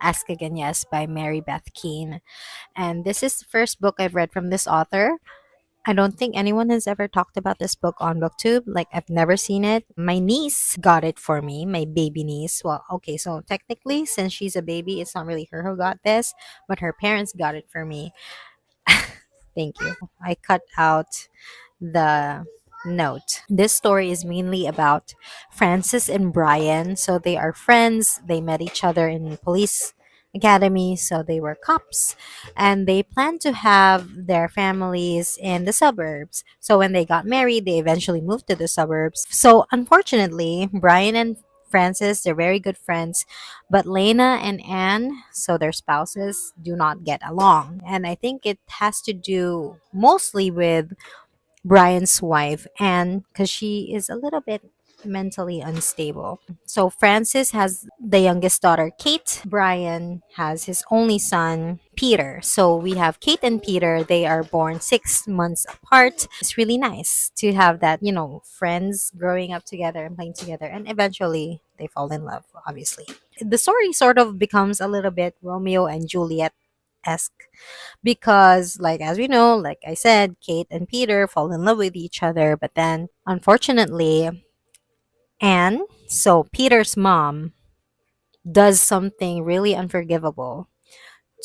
Ask Again Yes by Mary Beth Keane. And this is the first book I've read from this author. I don't think anyone has ever talked about this book on BookTube. Like, I've never seen it. My niece got it for me, my baby niece. Well, okay, so technically, since she's a baby, it's not really her who got this, but her parents got it for me. Thank you. I cut out the note. This story is mainly about Francis and Brian. So they are friends. They met each other in police academy, so they were cops, and they planned to have their families in the suburbs. So when they got married, they eventually moved to the suburbs. So unfortunately, Brian and Francis, they're very good friends, but Lena and Anne, so their spouses, do not get along. And I think it has to do mostly with Brian's wife, Anne, because she is a little bit mentally unstable. So Francis has the youngest daughter, Kate. Brian has his only son, Peter. So we have Kate and Peter. They are born 6 months apart. It's really nice to have that, friends growing up together and playing together. And eventually they fall in love, obviously. The story sort of becomes a little bit Romeo and Juliet esque because, like, as we know, like I said, Kate and Peter fall in love with each other, but then unfortunately, Anne, so Peter's mom, does something really unforgivable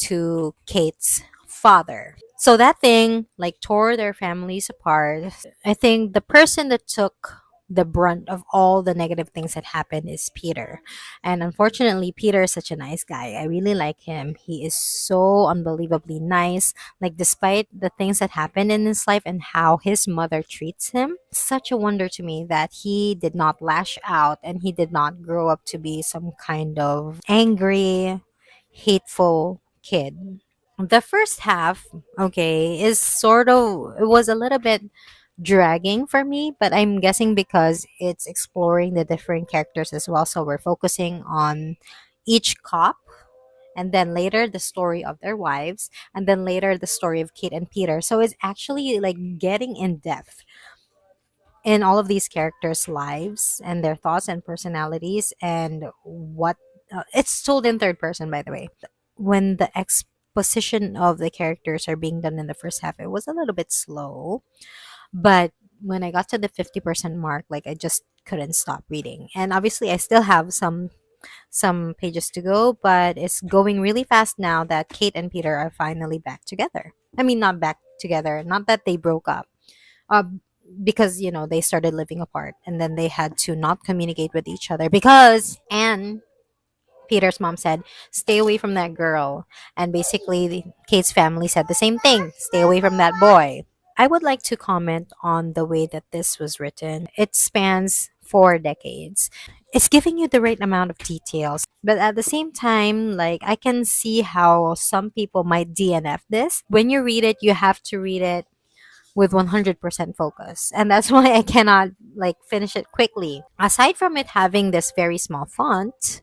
to Kate's father. So that thing like tore their families apart. I think the person that took the brunt of all the negative things that happened is Peter. And unfortunately, Peter is such a nice guy. I really like him. He is so unbelievably nice. Like, despite the things that happened in his life and how his mother treats him, it's such a wonder to me that he did not lash out and he did not grow up to be some kind of angry, hateful kid. The first half, okay, is sort of, it was a little bit dragging for me, but I'm guessing because it's exploring the different characters as well. So we're focusing on each cop, and then later the story of their wives, and then later the story of Kate and Peter. So it's actually like getting in depth in all of these characters' lives and their thoughts and personalities and what it's told in third person, by the way. When the exposition of the characters are being done in the first half, it was a little bit slow, but when I got to the 50% mark, like, I just couldn't stop reading. And obviously I still have some pages to go, but it's going really fast now that Kate and Peter are finally back together. I mean, not back together, not that they broke up. Uh, because they started living apart, and then they had to not communicate with each other because Anne, Peter's mom, said, "Stay away from that girl." And basically, Kate's family said the same thing, "Stay away from that boy." I would like to comment on the way that this was written. It spans 4 decades. It's giving you the right amount of details, but at the same time, like, I can see how some people might DNF this. When you read it, you have to read it with 100% focus. And that's why I cannot like finish it quickly. Aside from it having this very small font,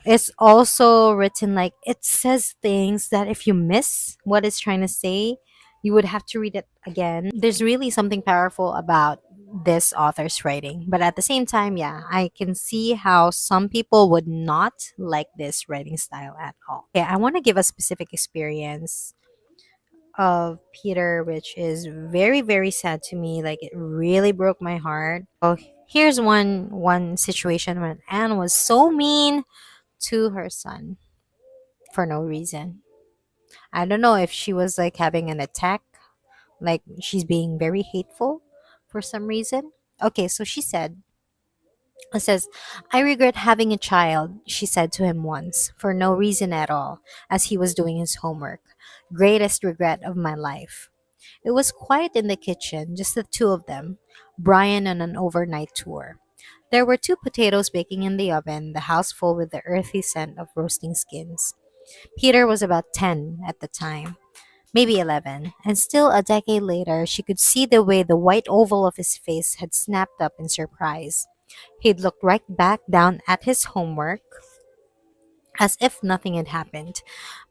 it's also written like it says things that if you miss what it's trying to say, you would have to read it again. There's really something powerful about this author's writing. But at the same time, yeah, I can see how some people would not like this writing style at all. Okay, I want to give a specific experience of Peter, which is very, very sad to me. Like, it really broke my heart. Oh, here's one situation when Anne was so mean to her son for no reason. I don't know if she was like having an attack, like she's being very hateful for some reason. Okay, so she said, it says, "I regret having a child," she said to him once, for no reason at all, as he was doing his homework. "Greatest regret of my life." It was quiet in the kitchen, just the two of them, Brian on an overnight tour. There were 2 potatoes baking in the oven, the house full with the earthy scent of roasting skins. Peter was about 10 at the time, maybe 11, and still a decade later, she could see the way the white oval of his face had snapped up in surprise. He'd looked right back down at his homework as if nothing had happened,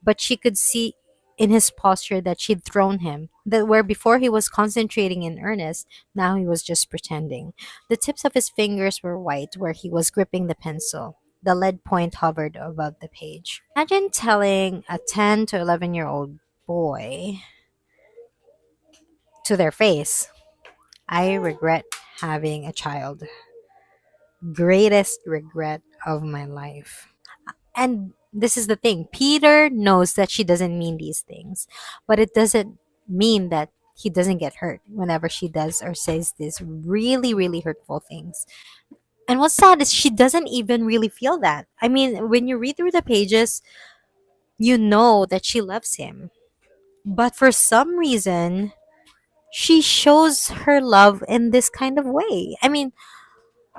but she could see in his posture that she'd thrown him, that where before he was concentrating in earnest, now he was just pretending. The tips of his fingers were white where he was gripping the pencil. The lead point hovered above the page. Imagine telling a 10 to 11-year-old boy to their face, I regret having a child. Greatest regret of my life. And this is the thing, Peter knows that she doesn't mean these things, but it doesn't mean that he doesn't get hurt whenever she does or says these really, really hurtful things. And what's sad is she doesn't even really feel that. I mean, when you read through the pages, you know that she loves him. But for some reason, she shows her love in this kind of way. I mean,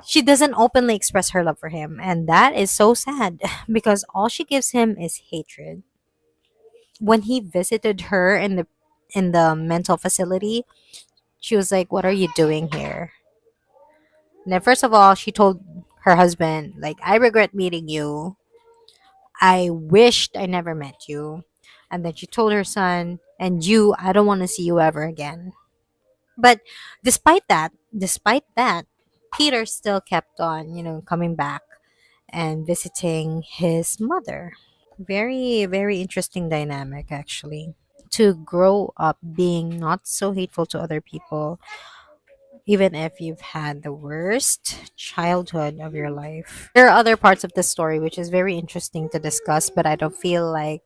she doesn't openly express her love for him, and that is so sad because all she gives him is hatred. When he visited her in the mental facility, she was like, "What are you doing here?" And then first of all, she told her husband, like, "I regret meeting you. I wished I never met you." And then she told her son, "And you, I don't want to see you ever again." But despite that, Peter still kept on, coming back and visiting his mother. Very, very interesting dynamic, actually. To grow up being not so hateful to other people, even if you've had the worst childhood of your life. There are other parts of the story which is very interesting to discuss, but I don't feel like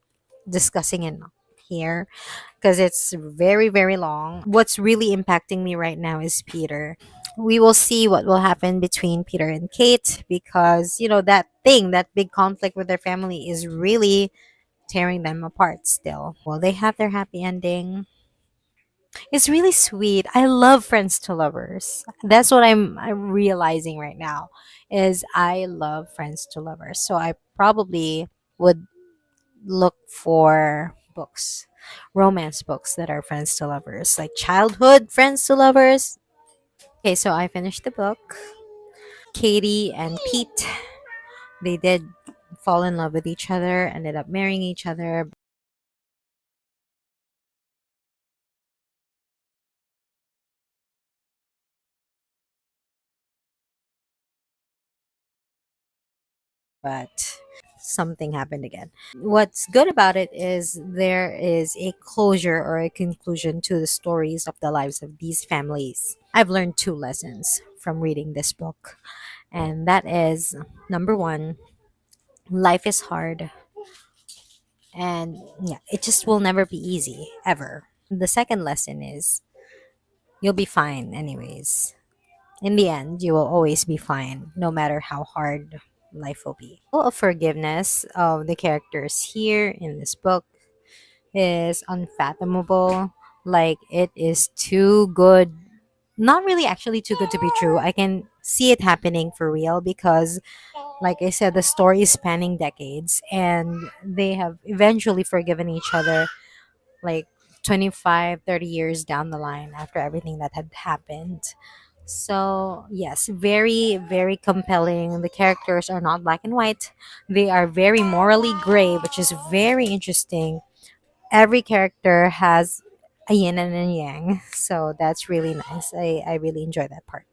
discussing it here because it's very, very long. What's really impacting me right now is Peter. We will see what will happen between Peter and Kate because, that big conflict with their family is really tearing them apart still. Will they have their happy ending? It's really sweet. I love Friends to Lovers. That's what I'm realizing right now is I love Friends to Lovers. So I probably would look for books, romance books that are Friends to Lovers, like childhood Friends to Lovers. Okay, so I finished the book. Katie and Pete, they did fall in love with each other, ended up marrying each other. But something happened again. What's good about it is there is a closure or a conclusion to the stories of the lives of these families. I've learned two lessons from reading this book, and that is number one, life is hard, and yeah, it just will never be easy, ever. The second lesson is you'll be fine, anyways. In the end, you will always be fine, no matter how hard life will be. Of forgiveness of the characters here in this book is unfathomable. Like, it is too good, not really actually too good to be true. I can see it happening for real because, like I said, the story is spanning decades and they have eventually forgiven each other like 25, 30 years down the line after everything that had happened. So, yes, very, very compelling. The characters are not black and white, they are very morally gray, which is very interesting. Every character has a yin and a yang. So, that's really nice. I really enjoy that part.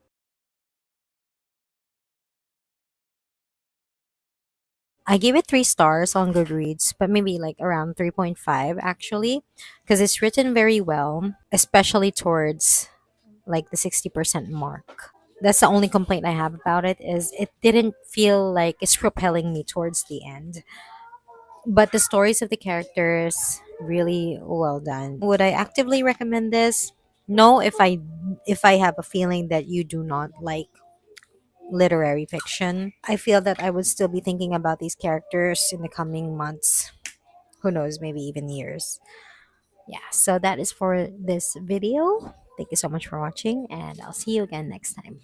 I gave it 3 stars on Goodreads, but maybe like around 3.5 actually, because it's written very well, especially towards like the 60% mark. That's the only complaint I have about it is it didn't feel like it's propelling me towards the end. But the stories of the characters really well done. Would I actively recommend this? No, if I have a feeling that you do not like literary fiction. I feel that I would still be thinking about these characters in the coming months. Who knows, maybe even years. Yeah, so that is for this video. Thank you so much for watching, and I'll see you again next time.